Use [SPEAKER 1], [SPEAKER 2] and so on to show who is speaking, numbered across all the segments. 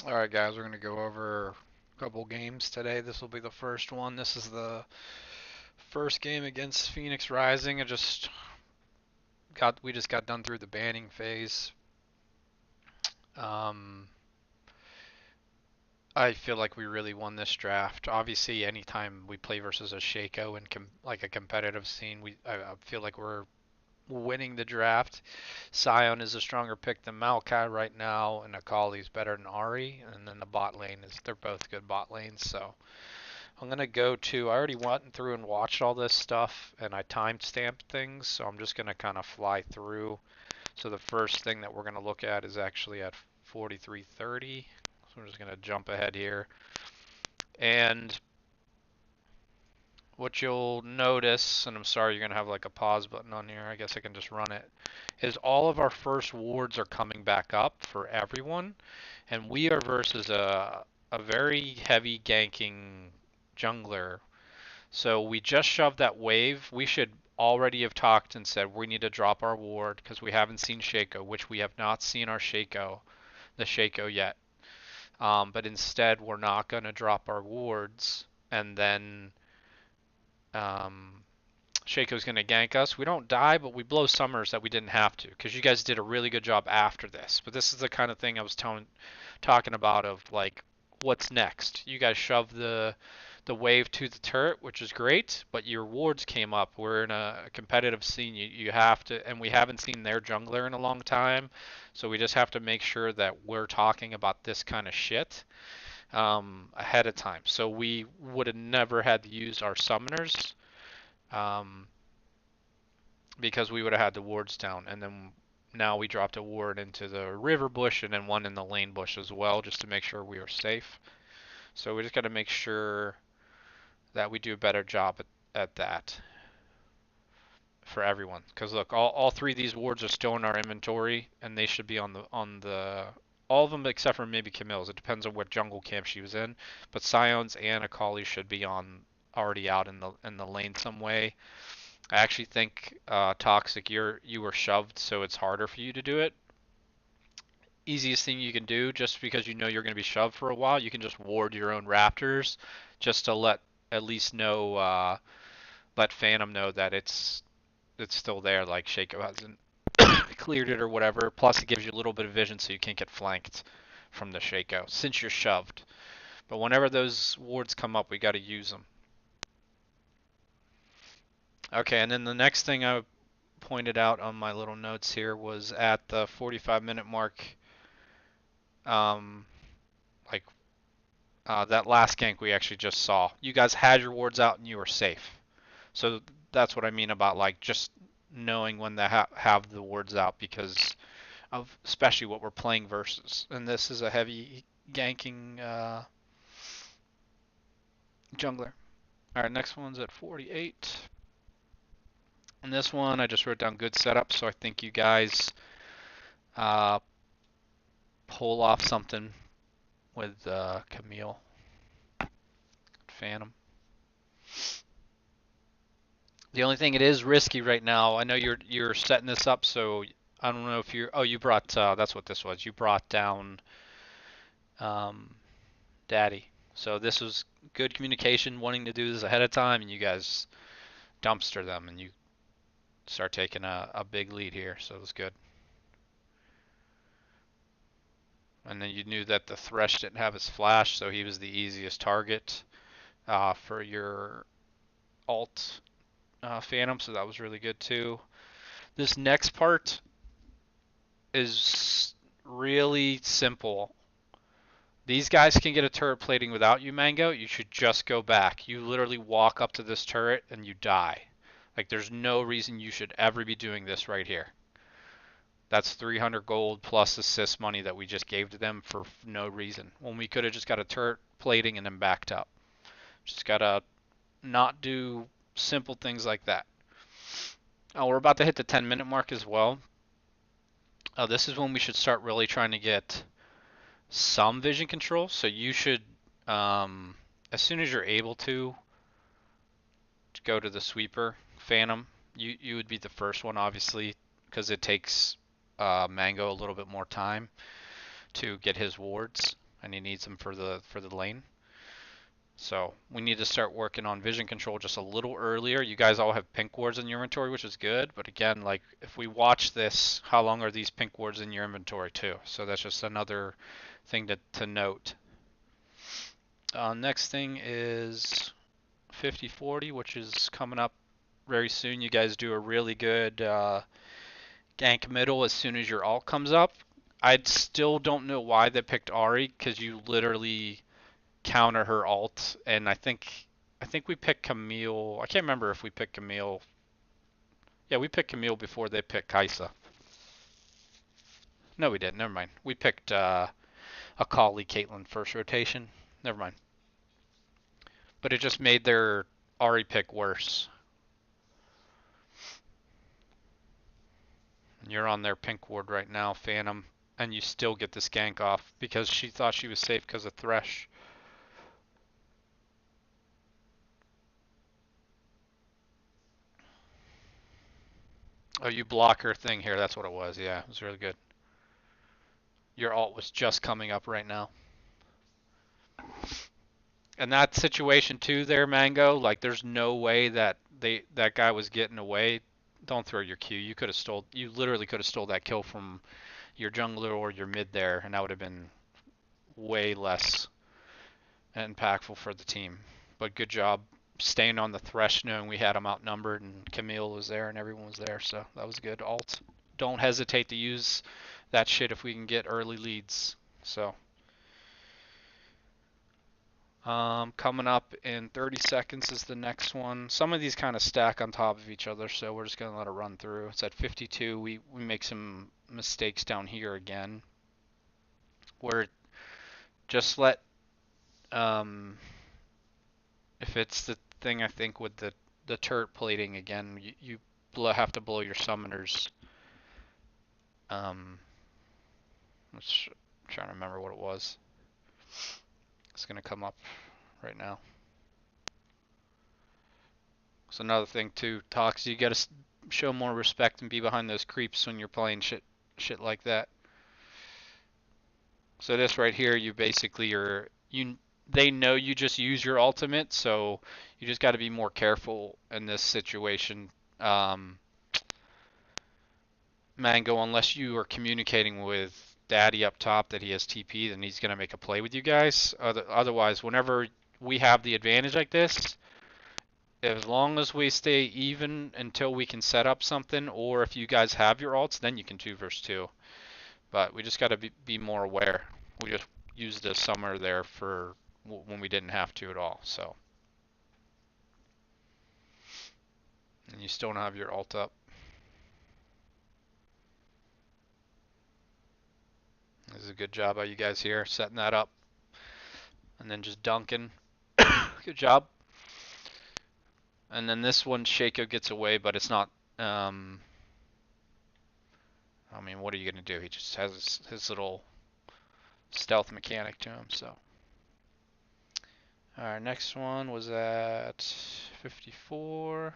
[SPEAKER 1] Alright guys, we're going to go over a couple games today. This will be the first one. This is the first game against Phoenix Rising. We just got done through the banning phase. Um, I feel like we really won this draft. Obviously, anytime we play versus a Shaco in like a competitive scene, I feel like we're winning the draft. Sion is a stronger pick than Maokai right now, and Akali's better than Ari. And then the bot lane they're both good bot lanes. So I'm gonna go to. I already went through and watched all this stuff, and I timestamped things, so I'm just gonna kind of fly through. So the first thing that we're gonna look at is actually at 43:30. So I'm just gonna jump ahead here, and what you'll notice, and I'm sorry you're gonna have like a pause button on here. I guess I can just run it. Is all of our first wards are coming back up for everyone, and we are versus a very heavy ganking jungler. So we just shoved that wave. We should already have talked and said we need to drop our ward because we haven't seen Shaco, which we have not seen our the Shaco yet. But instead, we're not going to drop our wards, and then um, Shaco's going to gank us. We don't die, but we blow summers that we didn't have to because you guys did a really good job after this. But this is the kind of thing I was talking about of like, what's next? You guys shove the wave to the turret, which is great, but your wards came up. We're in a competitive scene. You have to, and we haven't seen their jungler in a long time, so we just have to make sure that we're talking about this kind of shit ahead of time. So we would have never had to use our summoners um, because we would have had the wards down, and then now we dropped a ward into the river bush and then one in the lane bush as well, just to make sure we are safe. So we just got to make sure that we do a better job at that for everyone. Because look, all three of these wards are still in our inventory, and they should be on the all of them except for maybe Camille's. It depends on what jungle camp she was in, but Sion's and Akali should be on already out in the lane some way. I actually think Toxic, you were shoved, so it's harder for you to do it. Easiest thing you can do, just because you know you're going to be shoved for a while, you can just ward your own raptors, just to let at least know let Phantom know that it's still there, like Shaco hasn't cleared it or whatever. Plus, it gives you a little bit of vision so you can't get flanked from the Shaco since you're shoved. But whenever those wards come up, we got to use them. Okay, and then the next thing I pointed out on my little notes here was at the 45-minute mark, um, like that last gank we actually just saw. You guys had your wards out and you were safe. So that's what I mean about like just knowing when to have the wards out because of especially what we're playing versus. And this is a heavy ganking jungler. All right, next one's at 48. And this one I just wrote down good setup, so I think you guys uh, pull off something with Camille, Phantom. The only thing it is risky right now. I know you're setting this up, so I don't know if you're. Oh, you brought. That's what this was. You brought down um, Daddy. So this was good communication, wanting to do this ahead of time, and you guys dumpster them, and you start taking a big lead here. So it was good. And then you knew that the Thresh didn't have his flash, so he was the easiest target for your alt Phantom. So that was really good too. This next part is really simple. These guys can get a turret plating without you, Mango. You should just go back. You literally walk up to this turret and you die. Like, there's no reason you should ever be doing this right here. That's 300 gold plus assist money that we just gave to them for no reason. When we could have just got a turret plating and then backed up. Just gotta not do simple things like that. Oh, we're about to hit the 10-minute mark as well. This is when we should start really trying to get some vision control. So you should, as soon as you're able to go to the sweeper Phantom. You would be the first one, obviously, because it takes Mango a little bit more time to get his wards. and he needs them for the lane. So we need to start working on vision control just a little earlier. You guys all have pink wards in your inventory, which is good. But again, like if we watch this, how long are these pink wards in your inventory too? So that's just another thing to note. Next thing is 50-40, which is coming up very soon. You guys do a really good gank middle as soon as your ult comes up. I still don't know why they picked Ari, because you literally counter her ult, and I think we picked Camille. I can't remember if we picked Camille. Yeah, we picked Camille before they picked Kaisa. No, we didn't. Never mind. We picked Akali Caitlyn first rotation. Never mind. But it just made their Ari pick worse. You're on their pink ward right now, Phantom, and you still get this gank off because she thought she was safe because of Thresh. Oh, you block her thing here. That's what it was. Yeah, it was really good. Your ult was just coming up right now. And that situation too there, Mango, like there's no way that that guy was getting away. Don't throw your Q. You literally could have stole that kill from your jungler or your mid there, and that would have been way less impactful for the team. But good job staying on the Thresh, knowing we had them outnumbered, and Camille was there and everyone was there, so that was good. Alt, don't hesitate to use that shit if we can get early leads. So coming up in 30 seconds is the next one. Some of these kind of stack on top of each other, so we're just going to let it run through. It's at 52. We make some mistakes down here again. Where just let, if it's the thing I think with the turret plating again, you have to blow your summoners. I'm trying to remember what it was. It's going to come up right now. So another thing too, Tox, you gotta show more respect and be behind those creeps when you're playing shit like that. So this right here, you basically they know you just use your ultimate, so you just got to be more careful in this situation. Mango, unless you are communicating with Daddy up top that he has TP, then he's gonna make a play with you guys. Otherwise, whenever we have the advantage like this, as long as we stay even until we can set up something, or if you guys have your ults, then you can 2 versus 2. But we just got to be more aware. We just used a summer there for when we didn't have to at all. So, and you still don't have your ult up. This is a good job by you guys here setting that up, and then just dunking. Good job. And then this one, Shaco gets away, but it's not. I mean, what are you gonna do? He just has his little stealth mechanic to him. So, our next one was at 54.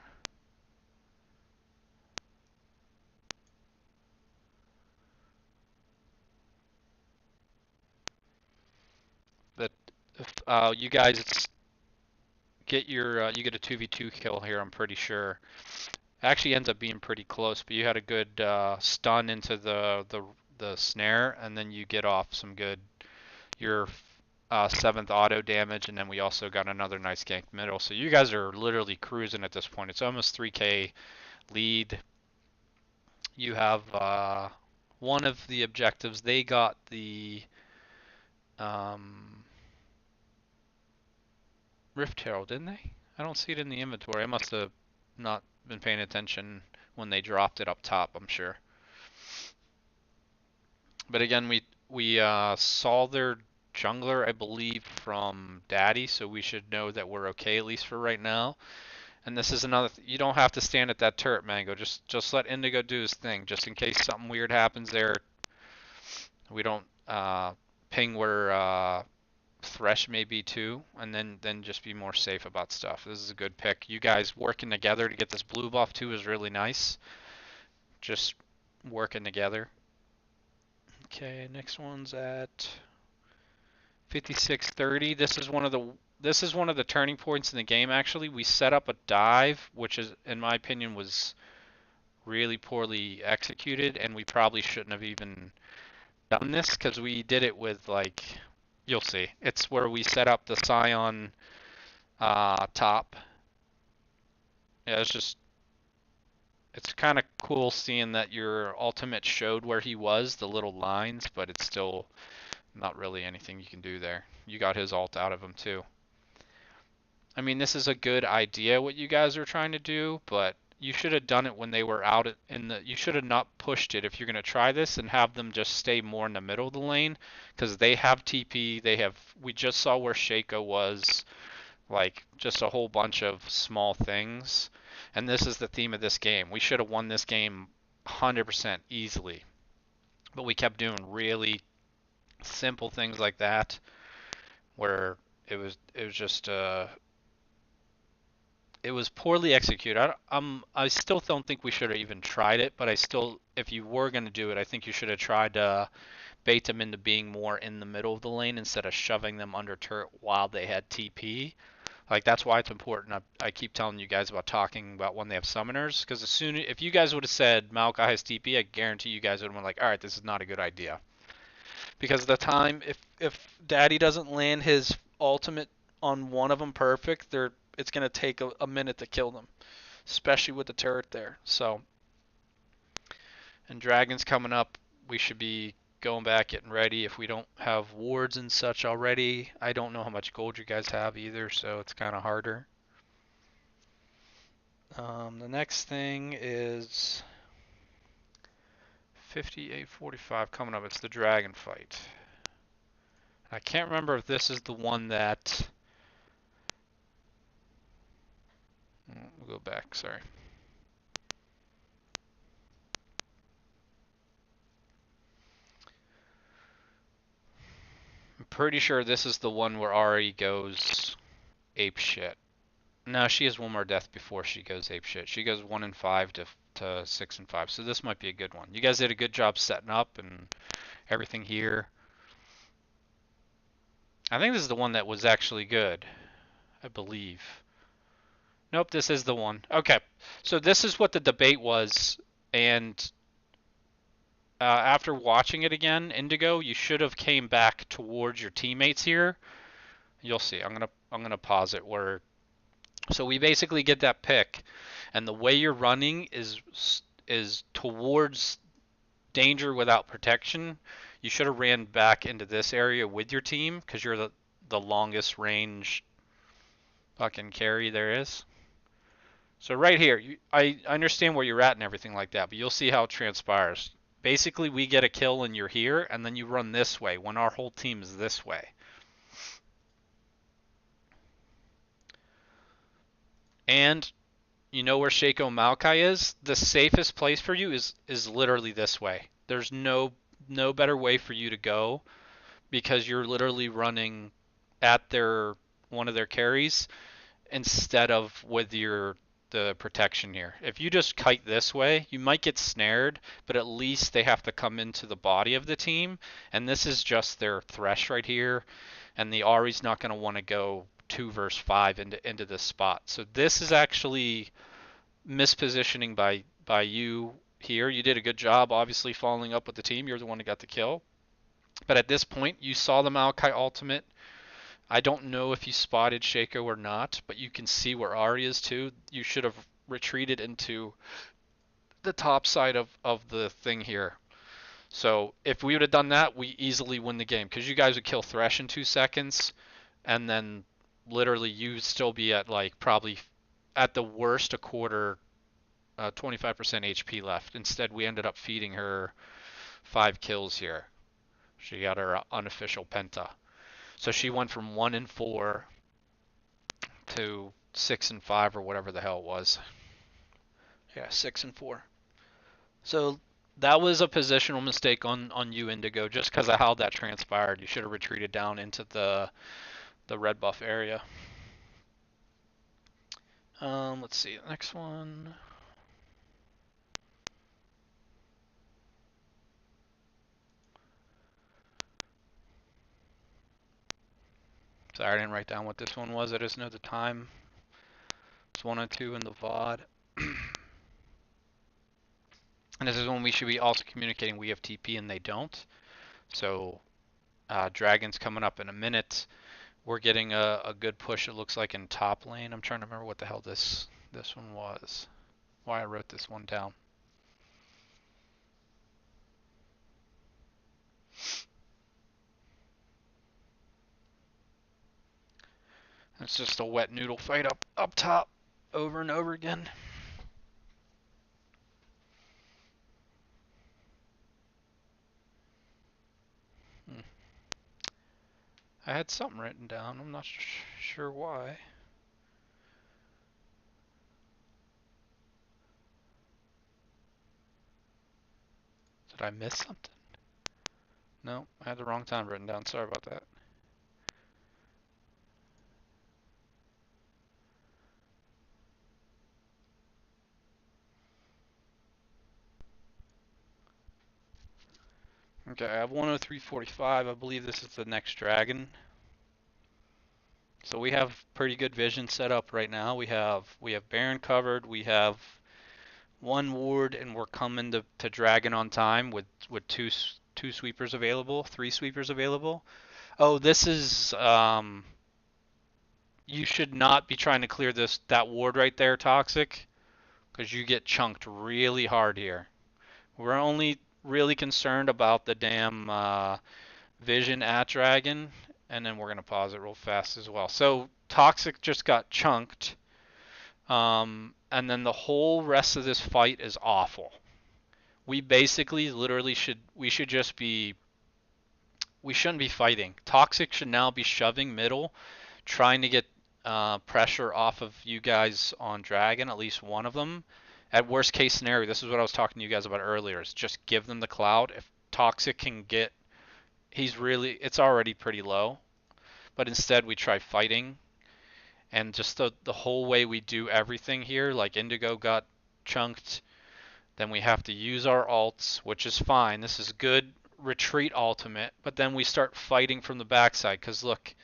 [SPEAKER 1] That if you guys get you get a 2v2 kill here, I'm pretty sure. Actually ends up being pretty close, but you had a good stun into the snare, and then you get off some good your 7th auto damage, and then we also got another nice gank middle. So you guys are literally cruising at this point. It's almost 3k lead. You have one of the objectives. They got the Rift Herald, didn't they? I don't see it in the inventory. I must have not been paying attention when they dropped it up top, I'm sure. But again, we saw their jungler, I believe, from Daddy, so we should know that we're okay, at least for right now. And this is another, you don't have to stand at that turret, Mango. Just let Indigo do his thing, just in case something weird happens there. We don't ping where Thresh may be too, and then just be more safe about stuff. This is a good pick. You guys working together to get this blue buff too is really nice. Just working together. Okay, next one's at 56-30. This is one of the turning points in the game. Actually, we set up a dive, which is, in my opinion, was really poorly executed, and we probably shouldn't have even done this because we did it with like, you'll see. It's where we set up the Scion top. Yeah, it's kind of cool seeing that your ultimate showed where he was, the little lines, but it's still not really anything you can do there. You got his ult out of him too. I mean, this is a good idea what you guys are trying to do, but you should have done it when they were out in the. You should have not pushed it if you're going to try this and have them just stay more in the middle of the lane because they have TP. They have. We just saw where Shaco was, like just a whole bunch of small things, and this is the theme of this game. We should have won this game 100% easily, but we kept doing really simple things like that where it was just it was poorly executed. I still don't think we should have even tried it, but I still, if you were going to do it, I think you should have tried to bait them into being more in the middle of the lane instead of shoving them under turret while they had TP. Like that's why it's important. I keep telling you guys about talking about when they have summoners, because if you guys would have said Maokai has TP, I guarantee you guys would have been like, all right, this is not a good idea. Because the time, if Daddy doesn't land his ultimate on one of them perfect, it's gonna take a minute to kill them, especially with the turret there. So, and Dragon's coming up. We should be going back, getting ready. If we don't have wards and such already, I don't know how much gold you guys have either, so it's kind of harder. The next thing is 58:45 coming up. It's the dragon fight. I can't remember if this is the one that. We'll go back, sorry. I'm pretty sure this is the one where Ari goes ape shit. No, she has one more death before she goes ape shit. She goes 1 and 5 to 6 and 5. So this might be a good one. You guys did a good job setting up and everything here. I think this is the one that was actually good. I believe. Nope, this is the one. Okay. So this is what the debate was, and after watching it again, Indigo, you should have came back towards your teammates here. You'll see. I'm gonna pause it where. So we basically get that pick, and the way you're running is towards danger without protection. You should have ran back into this area with your team because you're the longest range fucking carry there is. So right here, I understand where you're at and everything like that, but you'll see how it transpires. Basically, we get a kill and you're here, and then you run this way when our whole team is this way. And you know where Shaco Maokai is? The safest place for you is literally this way. There's no better way for you to go because you're literally running at their one of their carries instead of with the protection here. If you just kite this way, you might get snared, but at least they have to come into the body of the team, and this is just their thresh right here, and the Ari's not going to want to go 2 versus 5 into this spot. So this is actually mispositioning by you here. You did a good job, obviously, following up with the team. You're the one who got the kill. But at this point, you saw the Maokai ultimate. I don't know if you spotted Shaco or not, but you can see where Ari is too. You should have retreated into the top side of the thing here. So if we would have done that, we easily win the game because you guys would kill Thresh in 2 seconds, and then literally you'd still be at like probably at the worst a quarter, 25% HP left. Instead, we ended up feeding her 5 kills here. She got her unofficial penta. So she went from 1 and 4 to 6 and 5 or whatever the hell it was. Yeah, 6 and 4. So that was a positional mistake on you, Indigo, just because of how that transpired. You should have retreated down into the red buff area. Let's see, the next one. Sorry, I didn't write down what this one was. I just know the time. It's 1:02 in the VOD. And this is when we should be also communicating we have TP and they don't. So Dragon's coming up in a minute. We're getting a good push, it looks like, in top lane. I'm trying to remember what the hell this one was. Why I wrote this one down. It's just a wet noodle fight up top over and over again. I had something written down. I'm not sure why. Did I miss something? No, I had the wrong time written down. Sorry about that. Okay, I have 103.45. I believe this is the next dragon. So we have pretty good vision set up right now. We have Baron covered. We have one ward, and we're coming to dragon on time with two sweepers available, three sweepers available. Oh, this is you should not be trying to clear that ward right there, Toxic, because you get chunked really hard here. We're only really concerned about the damn vision at dragon, and then we're gonna pause it real fast as well. So Toxic just got chunked, and then the whole rest of this fight is awful. We basically literally we shouldn't be fighting. Toxic should now be shoving middle, trying to get pressure off of you guys on dragon, at least one of them. At worst case scenario, this is what I was talking to you guys about earlier, is just give them the cloud. If Toxic can get, it's already pretty low, but instead we try fighting, and just the whole way we do everything here, like Indigo got chunked, then we have to use our ults, which is fine. This is good retreat ultimate, but then we start fighting from the backside, because look,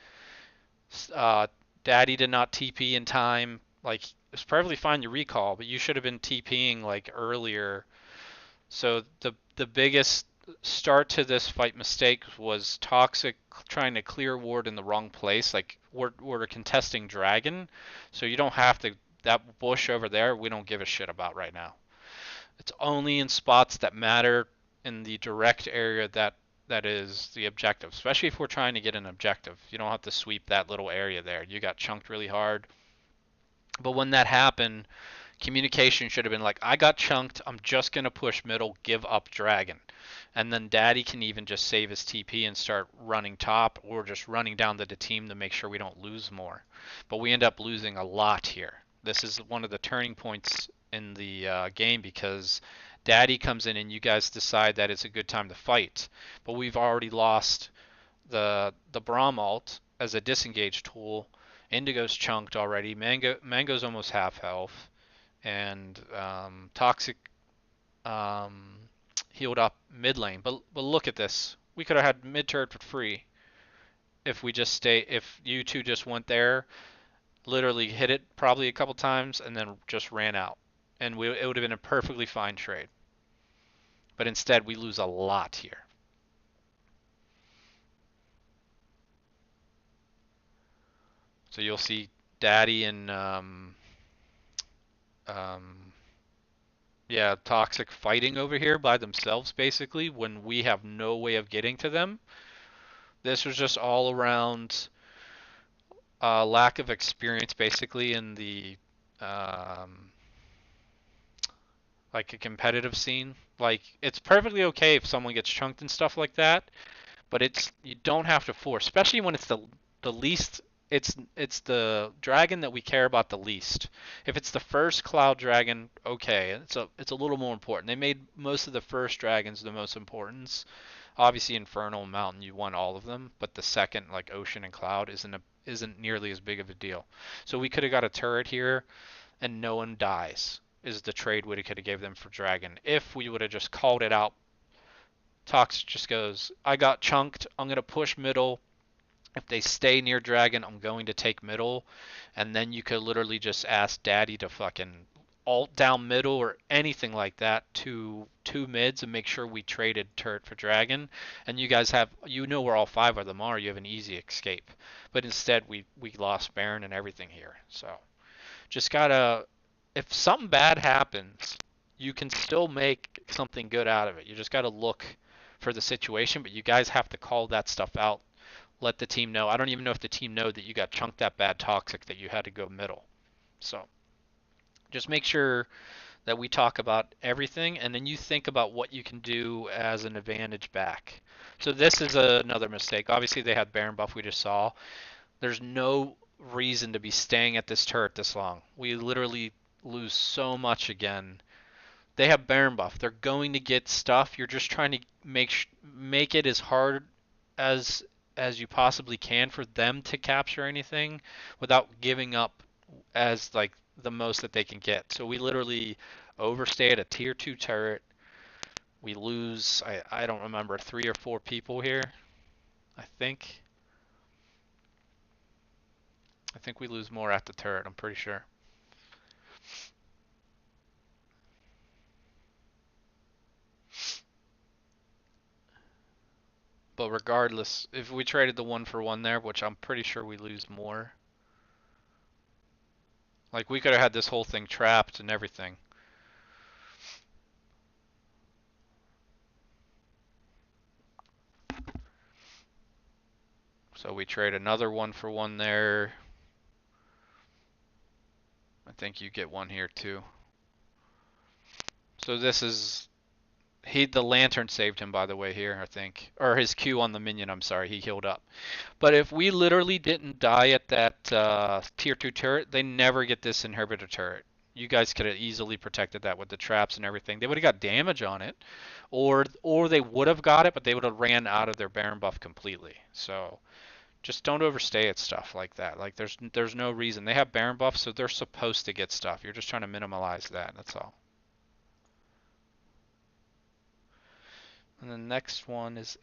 [SPEAKER 1] Daddy did not TP in time. Like, it's perfectly fine you recall, but you should have been TPing like earlier. So the biggest start to this fight mistake was Toxic trying to clear ward in the wrong place. Like, we're contesting dragon, so you don't have to, that bush over there we don't give a shit about right now. It's only in spots that matter in the direct area that is the objective, especially if we're trying to get an objective. You don't have to sweep that little area there. You got chunked really hard. But when that happened, communication should have been like, I got chunked, I'm just going to push middle, give up dragon. And then Daddy can even just save his TP and start running top, or just running down to the team to make sure we don't lose more. But we end up losing a lot here. This is one of the turning points in the game, because Daddy comes in and you guys decide that it's a good time to fight. But we've already lost the Braum ult as a disengage tool. Indigo's chunked already. Mango's almost half health, and Toxic healed up mid lane. But look at this. We could have had mid turret for free if if you two just went there, literally hit it probably a couple times, and then just ran out, and it would have been a perfectly fine trade. But instead, we lose a lot here. So you'll see Daddy and yeah, Toxic fighting over here by themselves, basically, when we have no way of getting to them. This was just all around lack of experience, basically, in the like a competitive scene. Like, it's perfectly okay if someone gets chunked and stuff like that, but you don't have to force, especially when it's the least. It's the dragon that we care about the least. If it's the first cloud dragon, okay, it's a little more important. They made most of the first dragons the most importance. Obviously, Infernal and Mountain, you won all of them, but the second, like Ocean and Cloud, isn't nearly as big of a deal. So we could have got a turret here, and no one dies. Is the trade we could have gave them for dragon. If we would have just called it out, Tox just goes, I got chunked. I'm gonna push middle. If they stay near dragon, I'm going to take middle, and then you could literally just ask daddy to fucking alt down middle or anything like that to two mids and make sure we traded turret for dragon. And you guys have, you know where all five of them are. You have an easy escape. But instead, we lost Baron and everything here. So just gotta, if something bad happens, you can still make something good out of it. You just gotta look for the situation, but you guys have to call that stuff out. Let the team know. I don't even know if the team know that you got chunked that bad toxic that you had to go middle. So just make sure that we talk about everything, and then you think about what you can do as an advantage back. So this is another mistake. Obviously, they had Baron buff we just saw. There's no reason to be staying at this turret this long. We literally lose so much again. They have Baron buff. They're going to get stuff. You're just trying to make it as hard as as you possibly can for them to capture anything without giving up as like the most that they can get. So we literally overstay at a tier 2 turret. We lose I don't remember 3 or 4 people here. I think we lose more at the turret, I'm pretty sure. But regardless, if we traded the 1-for-1 there, which I'm pretty sure we lose more. Like we could have had this whole thing trapped and everything. So we trade another 1-for-1 there. I think you get one here too. So this is the lantern saved him, by the way, here, I think. Or his Q on the minion, I'm sorry, he healed up. But if we literally didn't die at that tier 2 turret, they never get this inhibitor turret. You guys could have easily protected that with the traps and everything. They would have got damage on it. Or they would have got it, but they would have ran out of their Baron buff completely. So just don't overstay at stuff like that. Like there's no reason. They have Baron buff, so they're supposed to get stuff. You're just trying to minimize that, that's all. And the next one is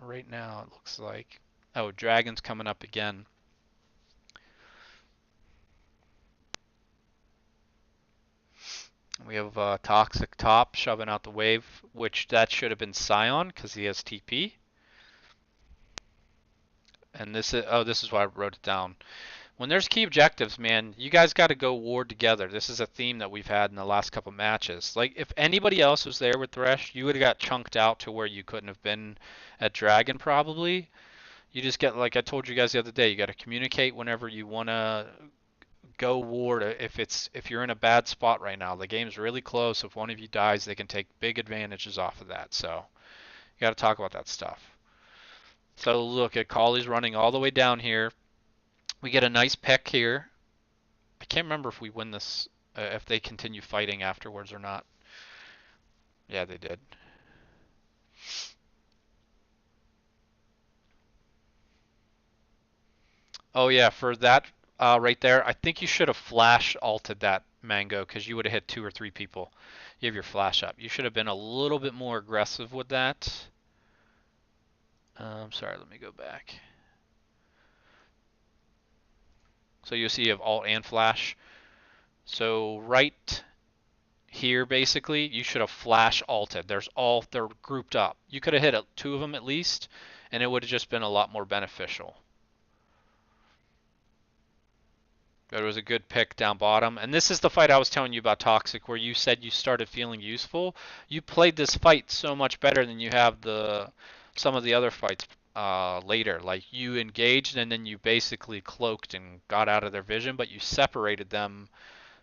[SPEAKER 1] right now, it looks like. Oh, Dragon's coming up again. We have Toxic top shoving out the wave, which that should have been Scion because he has TP. And this is why I wrote it down. When there's key objectives, man, you guys got to go ward together. This is a theme that we've had in the last couple matches. Like, if anybody else was there with Thresh, you would have got chunked out to where you couldn't have been at Dragon, probably. You just get, like I told you guys the other day, you got to communicate whenever you want to go ward. If you're in a bad spot right now, the game's really close. If one of you dies, they can take big advantages off of that. So you got to talk about that stuff. So look at Colley's running all the way down here. We get a nice pick here. I can't remember if we win this, if they continue fighting afterwards or not. Yeah, they did. Oh yeah, for that right there, I think you should have flash alted that Mango because you would have hit 2 or 3 people. You have your flash up. You should have been a little bit more aggressive with that. Sorry, let me go back. So you'll see you have alt and flash. So right here, basically, you should have flash alted. They're grouped up. You could have hit 2 of them at least, and it would have just been a lot more beneficial. But it was a good pick down bottom. And this is the fight I was telling you about Toxic, where you said you started feeling useful. You played this fight so much better than you have some of the other fights later. Like you engaged and then you basically cloaked and got out of their vision, but you separated them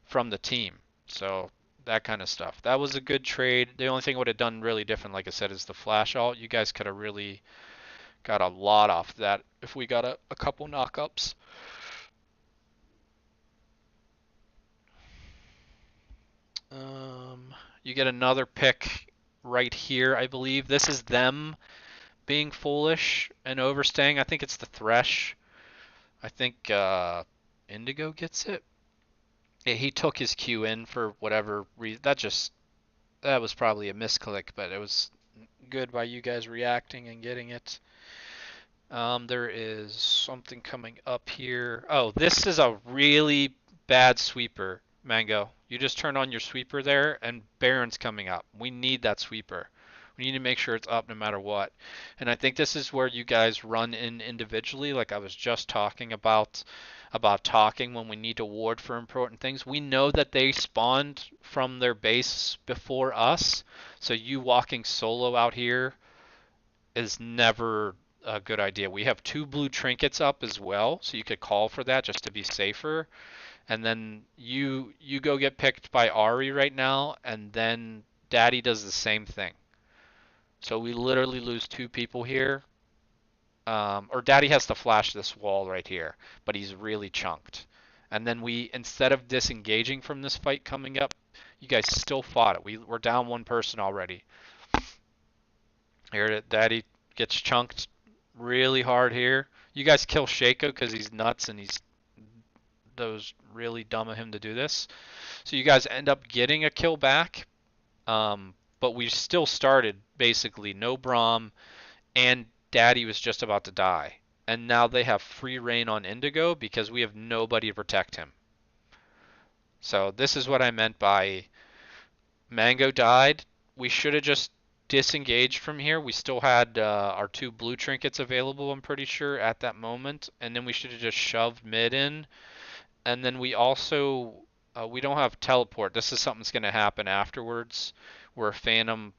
[SPEAKER 1] from the team. So that kind of stuff. That was a good trade. The only thing I would have done really different, like I said, is the flash alt. You guys could have really got a lot off that if we got a couple knockups. You get another pick right here, I believe. This is them being foolish and overstaying. I think it's the Thresh. I think Indigo gets it. Yeah, he took his Q in for whatever reason. That was probably a misclick, but it was good by you guys reacting and getting it. There is something coming up here. Oh, this is a really bad sweeper, Mango. You just turn on your sweeper there, and Baron's coming up. We need that sweeper. We need to make sure it's up no matter what. And I think this is where you guys run in individually, like I was just talking about talking when we need to ward for important things. We know that they spawned from their base before us, so you walking solo out here is never a good idea. We have two blue trinkets up as well, so you could call for that just to be safer. And then you go get picked by Ari right now, and then Daddy does the same thing. So we literally lose two people here. Or Daddy has to flash this wall right here, but he's really chunked. And then we, instead of disengaging from this fight coming up, you guys still fought it. We're down one person already. Here, Daddy gets chunked really hard here. You guys kill Shaco because he's nuts and he's those really dumb of him to do this. So you guys end up getting a kill back, but we still started basically no Braum, and Daddy was just about to die. And now they have free reign on Indigo because we have nobody to protect him. So this is what I meant by Mango died. We should have just disengaged from here. We still had our two blue trinkets available, I'm pretty sure, at that moment. And then we should have just shoved mid in. And then we also, we don't have teleport. This is something that's going to happen afterwards, where Phantom,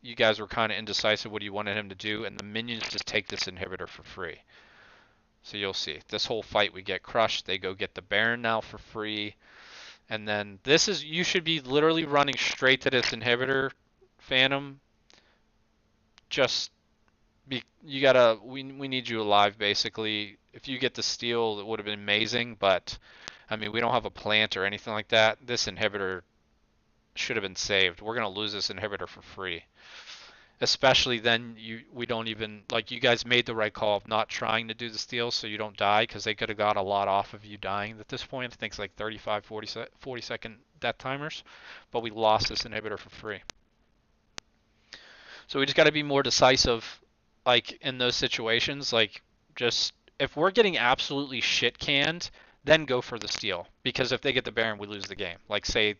[SPEAKER 1] you guys were kind of indecisive what you wanted him to do, and the minions just take this inhibitor for free. So you'll see. This whole fight we get crushed. They go get the Baron now for free. And then this is, you should be literally running straight to this inhibitor, Phantom. Just be, you gotta, we need you alive basically. If you get the steal, it would have been amazing, but I mean, we don't have a plant or anything like that. This inhibitor should have been saved. We're gonna lose this inhibitor for free. Especially then, we don't even, like, you guys made the right call of not trying to do the steal so you don't die, because they could have got a lot off of you dying at this point. I think it's like 35, 40 second death timers, but we lost this inhibitor for free. So we just got to be more decisive, like, in those situations. Like, just, if we're getting absolutely shit canned, then go for the steal, because if they get the Baron, we lose the game. Like, say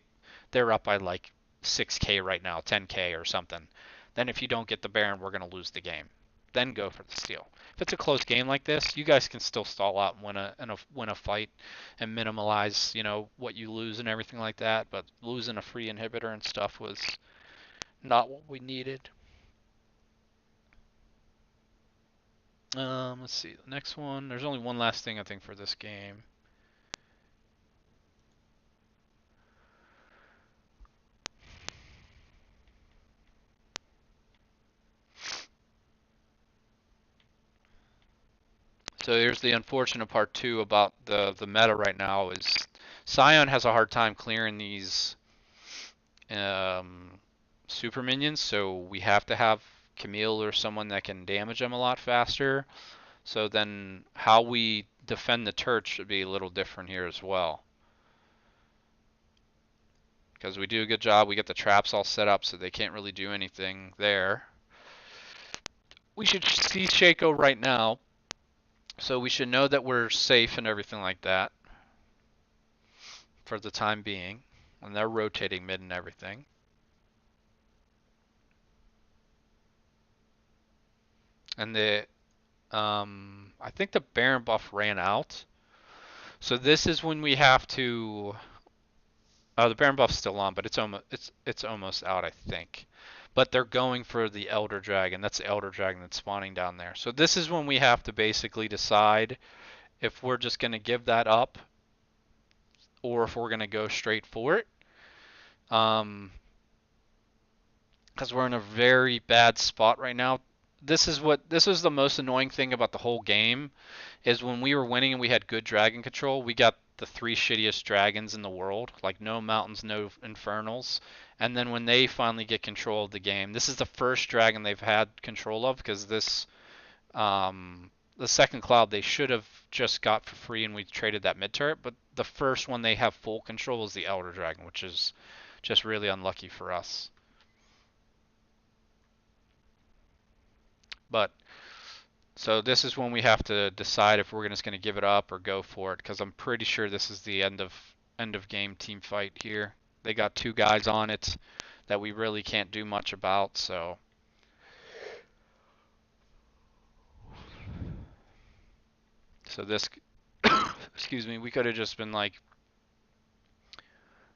[SPEAKER 1] they're up by like 6k right now, 10k or something. Then if you don't get the Baron, we're going to lose the game. Then go for the steal. If it's a close game like this, you guys can still stall out and win a fight and minimize, what you lose and everything like that. But losing a free inhibitor and stuff was not what we needed. Let's see. The next one, there's only one last thing I think for this game. So here's the unfortunate part too about the meta right now is Scion has a hard time clearing these super minions, so we have to have Camille or someone that can damage them a lot faster. So then how we defend the turret should be a little different here as well. Because we do a good job, we get the traps all set up so they can't really do anything there. We should see Shaco right now. So we should know that we're safe and everything like that for the time being. And they're rotating mid and everything. And I think the Baron buff ran out. So this is when we have to. The Baron buff's still on, but it's almost out, I think. But they're going for the Elder Dragon. That's the Elder Dragon that's spawning down there. So this is when we have to basically decide if we're just going to give that up or if we're going to go straight for it. Because we're in a very bad spot right now. This is the most annoying thing about the whole game is when we were winning and we had good dragon control, we got the three shittiest dragons in the world, like no mountains, no infernals. And then when they finally get control of the game, this is the first dragon they've had control of because the second cloud they should have just got for free and we traded that mid turret, but the first one they have full control is the Elder Dragon, which is just really unlucky for us. But So this is when we have to decide if we're just going to give it up or go for it, because I'm pretty sure this is the end of game team fight here. They got two guys on it that we really can't do much about, so this excuse me, we could have just been like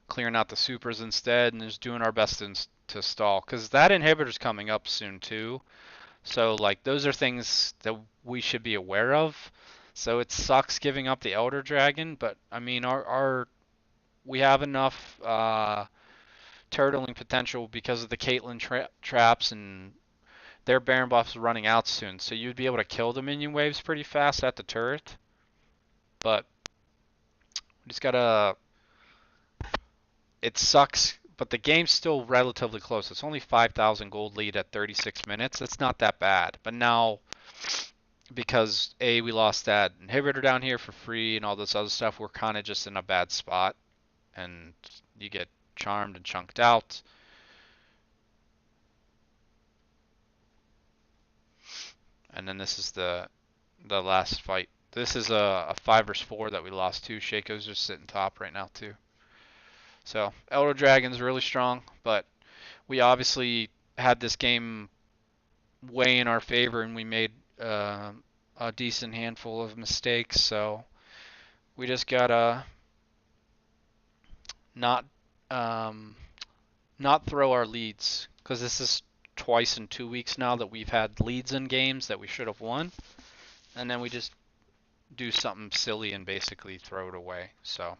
[SPEAKER 1] clearing out the supers instead and just doing our best to stall, because that inhibitor's coming up soon too. So like those are things that we should be aware of. So it sucks giving up the Elder Dragon, but I mean our we have enough turtling potential because of the Caitlyn traps, and their Baron buff's running out soon. So you'd be able to kill the minion waves pretty fast at the turret. But we just gotta. It sucks, but the game's still relatively close. It's only 5,000 gold lead at 36 minutes. It's not that bad. But now, because we lost that inhibitor down here for free and all this other stuff, we're kind of just in a bad spot, and you get charmed and chunked out. And then this is the last fight. This is a 5 vs 4 that we lost to. Shaco's just sitting top right now too. So Elder Dragon's really strong, but we obviously had this game way in our favor, and we made a decent handful of mistakes. So we just gotta not um, not throw our leads, because this is twice in 2 weeks now that we've had leads in games that we should have won, and then we just do something silly and basically throw it away. So